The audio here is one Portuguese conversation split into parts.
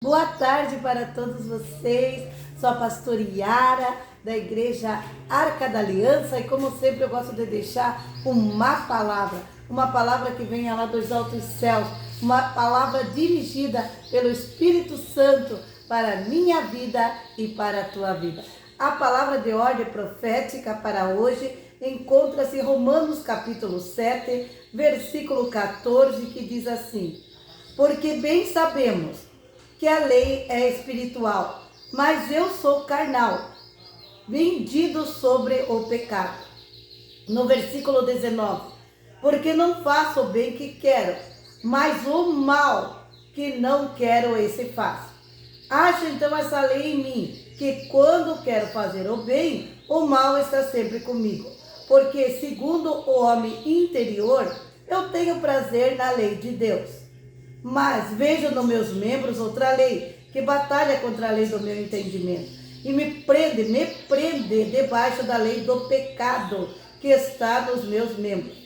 Boa tarde para todos vocês, sou a pastora Yara, da Igreja Arca da Aliança, e como sempre eu gosto de deixar uma palavra que venha lá dos altos céus, uma palavra dirigida pelo Espírito Santo para a minha vida e para a tua vida. A palavra de ordem profética para hoje encontra-se em Romanos capítulo 7, versículo 14, que diz assim: porque bem sabemos que a lei é espiritual, mas eu sou carnal, vendido sobre o pecado. No versículo 19, porque não faço o bem que quero, mas o mal que não quero, esse faço. Acho então essa lei em mim, que quando quero fazer o bem, o mal está sempre comigo. Porque segundo o homem interior, eu tenho prazer na lei de Deus. Mas vejo nos meus membros outra lei, que batalha contra a lei do meu entendimento, e me prende debaixo da lei do pecado que está nos meus membros.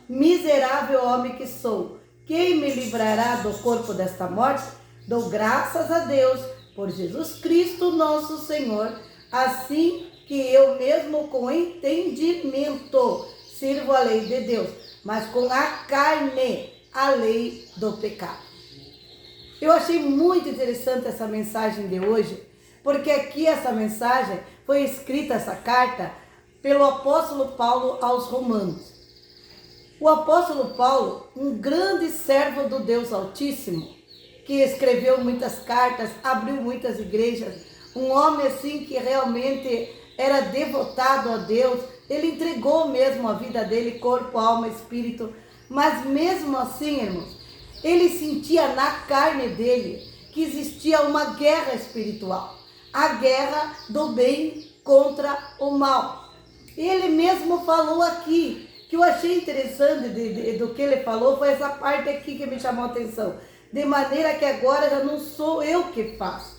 Miserável homem que sou, quem me livrará do corpo desta morte? Dou graças a Deus por Jesus Cristo nosso Senhor, assim que eu mesmo com entendimento sirvo a lei de Deus, mas com a carne a lei do pecado. Eu achei muito interessante essa mensagem de hoje, porque aqui essa mensagem foi escrita, essa carta, pelo apóstolo Paulo aos Romanos. O apóstolo Paulo, um grande servo do Deus Altíssimo, que escreveu muitas cartas, abriu muitas igrejas, um homem assim que realmente era devotado a Deus, ele entregou mesmo a vida dele, corpo, alma, espírito. Mas mesmo assim, irmãos, ele sentia na carne dele que existia uma guerra espiritual. A guerra do bem contra o mal. Ele mesmo falou aqui, que eu achei interessante do que ele falou, foi essa parte aqui que me chamou a atenção. De maneira que agora já não sou eu que faço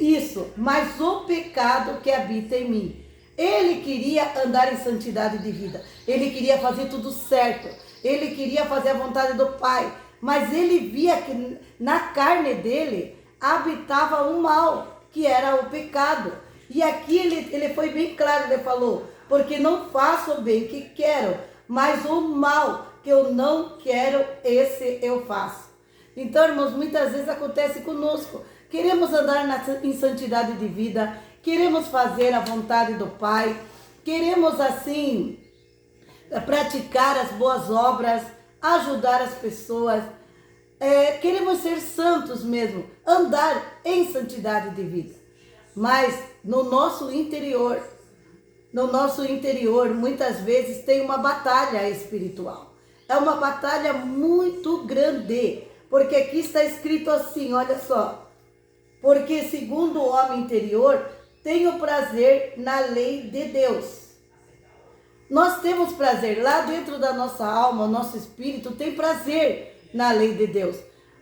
isso, mas o pecado que habita em mim. Ele queria andar em santidade de vida, ele queria fazer tudo certo, ele queria fazer a vontade do Pai, mas ele via que na carne dele habitava o mal, que era o pecado. E aqui ele foi bem claro, ele falou, porque não faço o bem que quero, mas o mal que eu não quero, esse eu faço. Então, irmãos, muitas vezes acontece conosco, queremos andar em santidade de vida, queremos fazer a vontade do Pai, queremos assim praticar as boas obras, ajudar as pessoas, queremos ser santos mesmo, andar em santidade de vida. Mas no nosso interior, muitas vezes tem uma batalha espiritual. É uma batalha muito grande, porque aqui está escrito assim, olha só. Porque segundo o homem interior, tenho prazer na lei de Deus. Nós temos prazer lá dentro da nossa alma, o nosso espírito tem prazer na lei de Deus.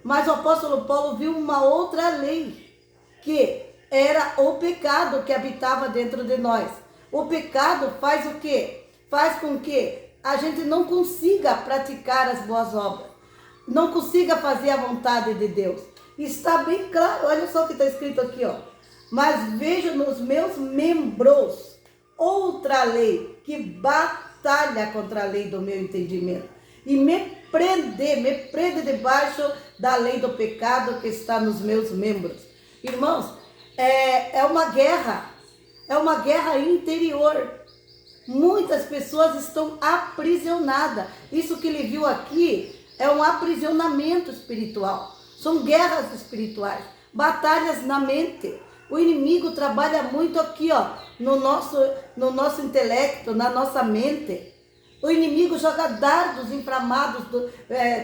Mas o apóstolo Paulo viu uma outra lei, que era o pecado que habitava dentro de nós. O pecado faz o quê? Faz com que a gente não consiga praticar as boas obras, não consiga fazer a vontade de Deus. Está bem claro, olha só o que está escrito aqui, ó. Mas vejo nos meus membros outra lei que batalha contra a lei do meu entendimento e me prende debaixo da lei do pecado que está nos meus membros. Irmãos, é uma guerra interior. Muitas pessoas estão aprisionadas. Isso que ele viu aqui é um aprisionamento espiritual. São guerras espirituais, batalhas na mente. O inimigo trabalha muito aqui, ó, no nosso intelecto, na nossa mente. O inimigo joga dardos inflamados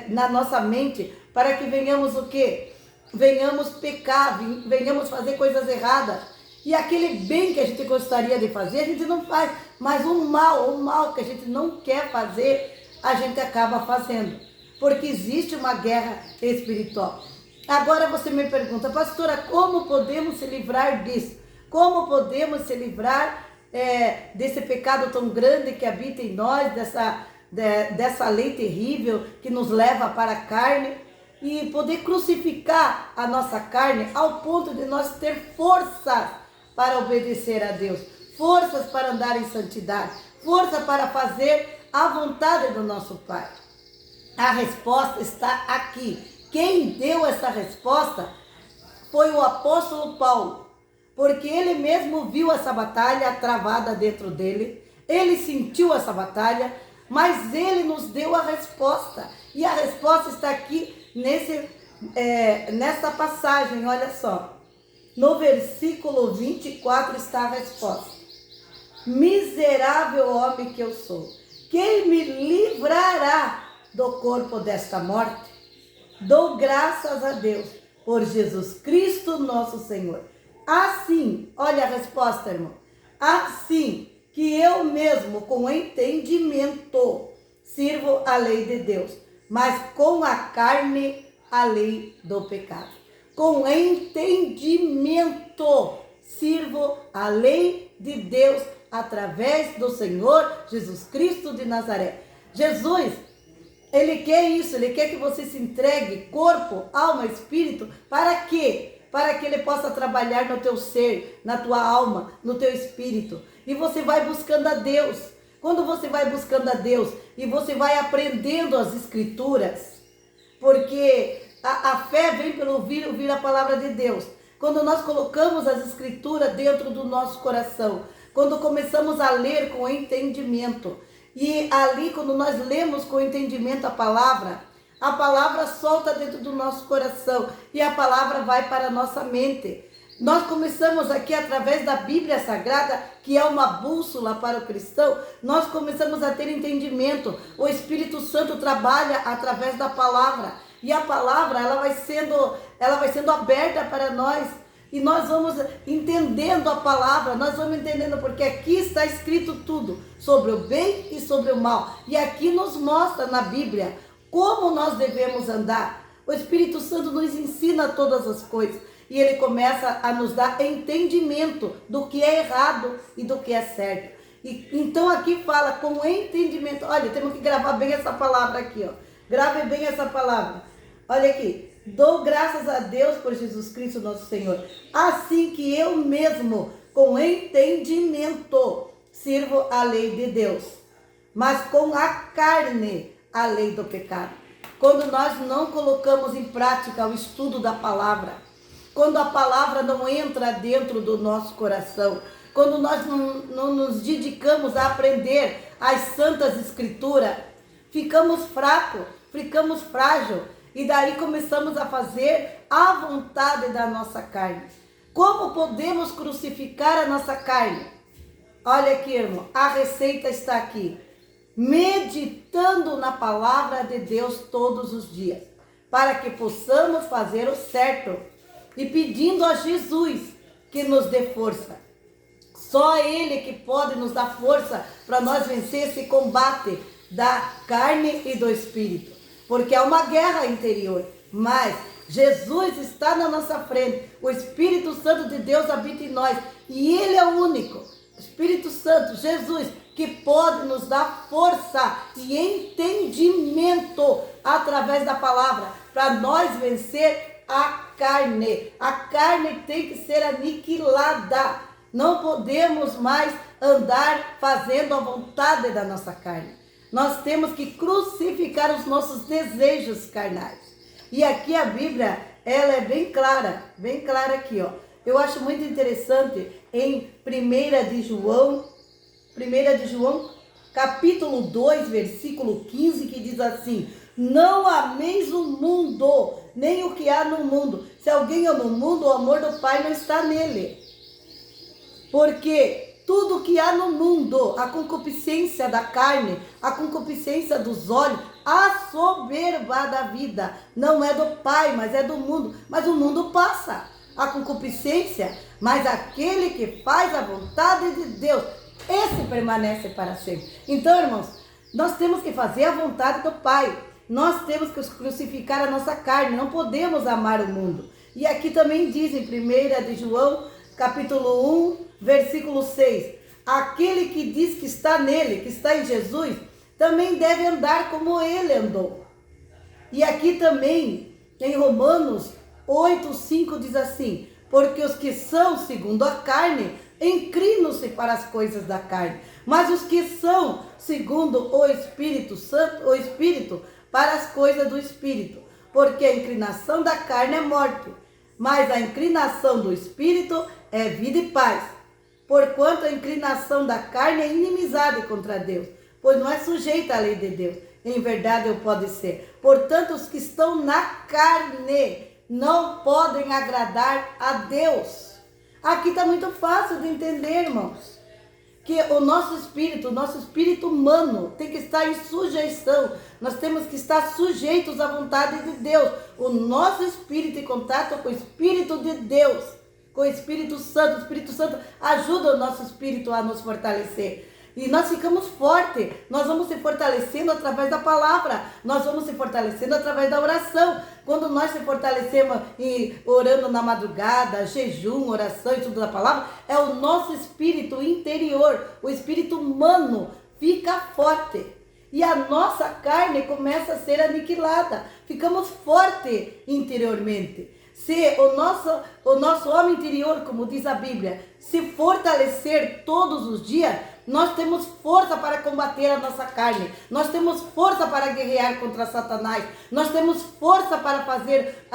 na nossa mente para que venhamos o quê? Venhamos pecar, venhamos fazer coisas erradas. E aquele bem que a gente gostaria de fazer, a gente não faz. Mas o mal que a gente não quer fazer, a gente acaba fazendo. Porque existe uma guerra espiritual. Agora você me pergunta, pastora, como podemos se livrar disso? Como podemos se livrar desse pecado tão grande que habita em nós, dessa lei terrível que nos leva para a carne? e poder crucificar a nossa carne ao ponto de nós ter forças para obedecer a Deus, forças para andar em santidade, força para fazer a vontade do nosso Pai. A resposta está aqui. Quem deu essa resposta foi o apóstolo Paulo, porque ele mesmo viu essa batalha travada dentro dele, ele sentiu essa batalha, mas ele nos deu a resposta. E a resposta está aqui nessa passagem, olha só. No versículo 24 está a resposta. Miserável homem que eu sou, quem me livrará do corpo desta morte? Dou graças a Deus por Jesus Cristo nosso Senhor. Assim, olha a resposta, irmão. Assim que eu mesmo com entendimento sirvo a lei de Deus, mas com a carne a lei do pecado. Com entendimento sirvo a lei de Deus através do Senhor Jesus Cristo de Nazaré. Jesus, Ele quer isso, Ele quer que você se entregue corpo, alma, espírito. Para quê? Para que Ele possa trabalhar no teu ser, na tua alma, no teu espírito. E você vai buscando a Deus. Quando você vai buscando a Deus e você vai aprendendo as Escrituras, porque a fé vem pelo ouvir a palavra de Deus. Quando nós colocamos as Escrituras dentro do nosso coração, quando começamos a ler com entendimento, e ali quando nós lemos com entendimento a palavra solta dentro do nosso coração e a palavra vai para a nossa mente. Nós começamos aqui através da Bíblia Sagrada, que é uma bússola para o cristão, nós começamos a ter entendimento. O Espírito Santo trabalha através da palavra e a palavra ela vai sendo aberta para nós. E nós vamos entendendo a palavra, nós vamos entendendo, porque aqui está escrito tudo, sobre o bem e sobre o mal. E aqui nos mostra na Bíblia como nós devemos andar. O Espírito Santo nos ensina todas as coisas. E ele começa a nos dar entendimento do que é errado e do que é certo. E, então aqui fala com entendimento. Olha, temos que gravar bem essa palavra aqui, ó. Grave bem essa palavra. Olha aqui. Dou graças a Deus por Jesus Cristo nosso Senhor. Assim que eu mesmo, com entendimento, sirvo a lei de Deus. Mas com a carne, a lei do pecado. Quando nós não colocamos em prática o estudo da palavra, quando a palavra não entra dentro do nosso coração, quando nós não nos dedicamos a aprender as santas escrituras, ficamos fracos, ficamos frágeis, e daí começamos a fazer a vontade da nossa carne. Como podemos crucificar a nossa carne? Olha aqui, irmão, a receita está aqui. Meditando na palavra de Deus todos os dias, para que possamos fazer o certo. E pedindo a Jesus que nos dê força. Só Ele que pode nos dar força para nós vencer esse combate da carne e do espírito. Porque é uma guerra interior. Mas Jesus está na nossa frente. O Espírito Santo de Deus habita em nós. E Ele é o único. Espírito Santo, Jesus, que pode nos dar força e entendimento através da palavra. Para nós vencer a carne. A carne tem que ser aniquilada. Não podemos mais andar fazendo a vontade da nossa carne. Nós temos que crucificar os nossos desejos carnais. E aqui a Bíblia, ela é bem clara aqui, ó. Eu acho muito interessante em 1 de João, capítulo 2, versículo 15, que diz assim: não ameis o mundo, nem o que há no mundo. Se alguém ama o mundo, o amor do Pai não está nele. Porque tudo que há no mundo, a concupiscência da carne, a concupiscência dos olhos, a soberba da vida, não é do Pai, mas é do mundo. Mas o mundo passa, a concupiscência, mas aquele que faz a vontade de Deus, esse permanece para sempre. Então, irmãos, nós temos que fazer a vontade do Pai. Nós temos que crucificar a nossa carne, não podemos amar o mundo. E aqui também diz em 1 de João, capítulo 1, versículo 6, aquele que diz que está nele, que está em Jesus, também deve andar como ele andou. E aqui também Em Romanos 8:5 diz assim: porque os que são segundo a carne, inclinam-se para as coisas da carne, mas os que são segundo o Espírito Santo, o Espírito, para as coisas do Espírito. Porque a inclinação da carne é morte, mas a inclinação do Espírito é vida e paz. Porquanto a inclinação da carne é inimizade contra Deus, pois não é sujeita à lei de Deus. Em verdade eu pode ser. Portanto, os que estão na carne não podem agradar a Deus. Aqui está muito fácil de entender, irmãos, que o nosso espírito humano tem que estar em sujeição. Nós temos que estar sujeitos à vontade de Deus. O nosso espírito em contato com o Espírito de Deus, com o Espírito Santo. O Espírito Santo ajuda o nosso espírito a nos fortalecer. E nós ficamos fortes, nós vamos se fortalecendo através da palavra, nós vamos se fortalecendo através da oração. Quando nós se fortalecemos e orando na madrugada, jejum, oração e tudo da palavra, é o nosso espírito interior, o espírito humano fica forte. E a nossa carne começa a ser aniquilada, ficamos fortes interiormente. Se o nosso homem interior, como diz a Bíblia, se fortalecer todos os dias, nós temos força para combater a nossa carne, nós temos força para guerrear contra Satanás, nós temos força para fazer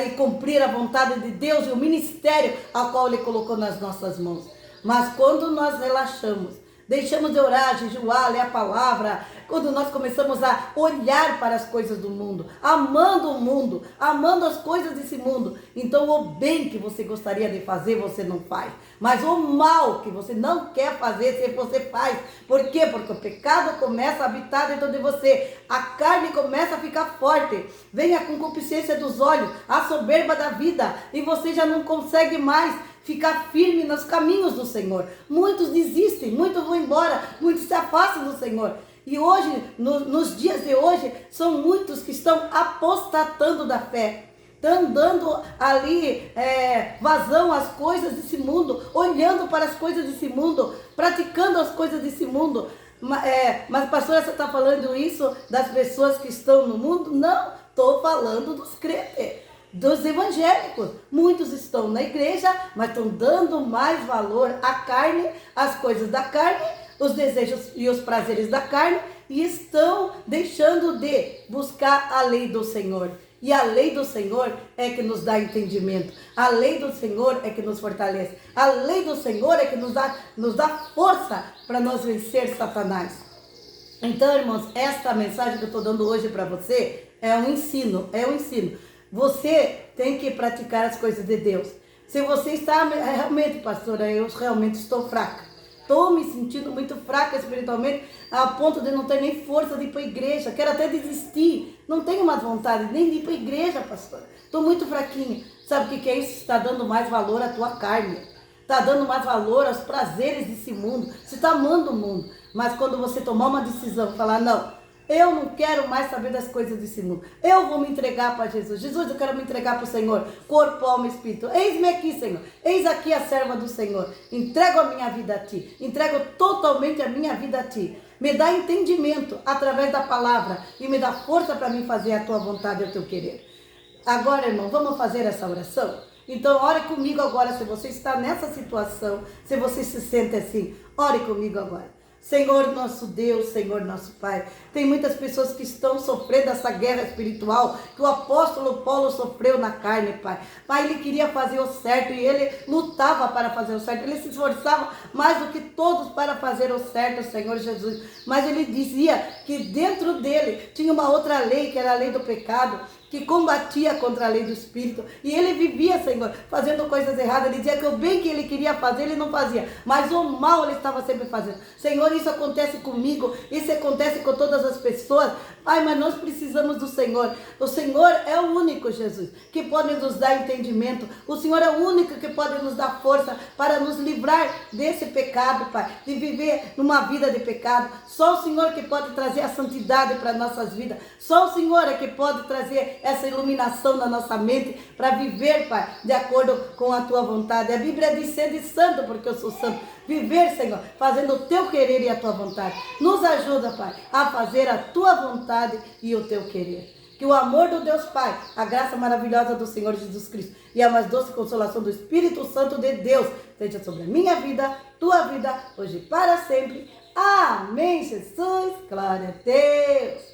e cumprir a vontade de Deus e o ministério ao qual Ele colocou nas nossas mãos. Mas quando nós relaxamos, deixamos de orar, jejuar, ler a palavra, quando nós começamos a olhar para as coisas do mundo, amando o mundo, amando as coisas desse mundo, então o bem que você gostaria de fazer, você não faz. Mas o mal que você não quer fazer, você faz. Por quê? Porque o pecado começa a habitar dentro de você. A carne começa a ficar forte. Vem a concupiscência dos olhos, a soberba da vida, e você já não consegue mais ficar firme nos caminhos do Senhor. Muitos desistem, muitos vão embora, muitos se afastam do Senhor. E hoje, nos dias de hoje, são muitos que estão apostatando da fé. Estão dando ali vazão às coisas desse mundo, olhando para as coisas desse mundo, praticando as coisas desse mundo. Mas pastora, você está falando isso das pessoas que estão no mundo? Não, estou falando dos crentes, dos evangélicos. Muitos estão na igreja, mas estão dando mais valor à carne, às coisas da carne, os desejos e os prazeres da carne, e estão deixando de buscar a lei do Senhor. E a lei do Senhor é que nos dá entendimento. A lei do Senhor é que nos fortalece. A lei do Senhor é que nos dá força para nós vencer Satanás. Então, irmãos, esta mensagem que eu estou dando hoje para você é um ensino. Você tem que praticar as coisas de Deus. Se você está realmente, pastora, eu realmente estou fraca. Estou me sentindo muito fraca espiritualmente, a ponto de não ter nem força de ir para a igreja. Quero até desistir. Não tenho mais vontade nem de ir para a igreja, pastora. Estou muito fraquinha. Sabe o que é isso? Está dando mais valor à tua carne. Está dando mais valor aos prazeres desse mundo. Você está amando o mundo. Mas quando você tomar uma decisão, falar, não, eu não quero mais saber das coisas desse mundo. Eu vou me entregar para Jesus. Jesus, eu quero me entregar para o Senhor. Corpo, alma e espírito. Eis-me aqui, Senhor. Eis aqui a serva do Senhor. Entrego a minha vida a Ti. Entrego totalmente a minha vida a Ti. Me dá entendimento através da palavra. E me dá força para mim fazer a Tua vontade e o Teu querer. Agora, irmão, vamos fazer essa oração? Então, ore comigo agora. Se você está nessa situação, se você se sente assim, ore comigo agora. Senhor nosso Deus, Senhor nosso Pai, tem muitas pessoas que estão sofrendo essa guerra espiritual que o apóstolo Paulo sofreu na carne, Pai. Pai, ele queria fazer o certo e ele lutava para fazer o certo, ele se esforçava mais do que todos para fazer o certo, Senhor Jesus. Mas ele dizia que dentro dele tinha uma outra lei, que era a lei do pecado, que combatia contra a lei do Espírito, e ele vivia, Senhor, fazendo coisas erradas. Ele dizia que o bem que ele queria fazer, ele não fazia, mas o mal ele estava sempre fazendo. Senhor, isso acontece comigo, isso acontece com todas as pessoas, Pai, mas nós precisamos do Senhor. O Senhor é o único, Jesus, que pode nos dar entendimento. O Senhor é o único que pode nos dar força para nos livrar desse pecado, Pai, de viver numa vida de pecado. Só o Senhor que pode trazer a santidade para nossas vidas. Só o Senhor é que pode trazer essa iluminação na nossa mente para viver, Pai, de acordo com a Tua vontade. A Bíblia diz: sede santo, porque eu sou santo. Viver, Senhor, fazendo o Teu querer e a Tua vontade. Nos ajuda, Pai, a fazer a Tua vontade e o Teu querer. Que o amor do Deus Pai, a graça maravilhosa do Senhor Jesus Cristo e a mais doce consolação do Espírito Santo de Deus seja sobre a minha vida, tua vida, hoje e para sempre. Amém, Jesus. Glória a Deus.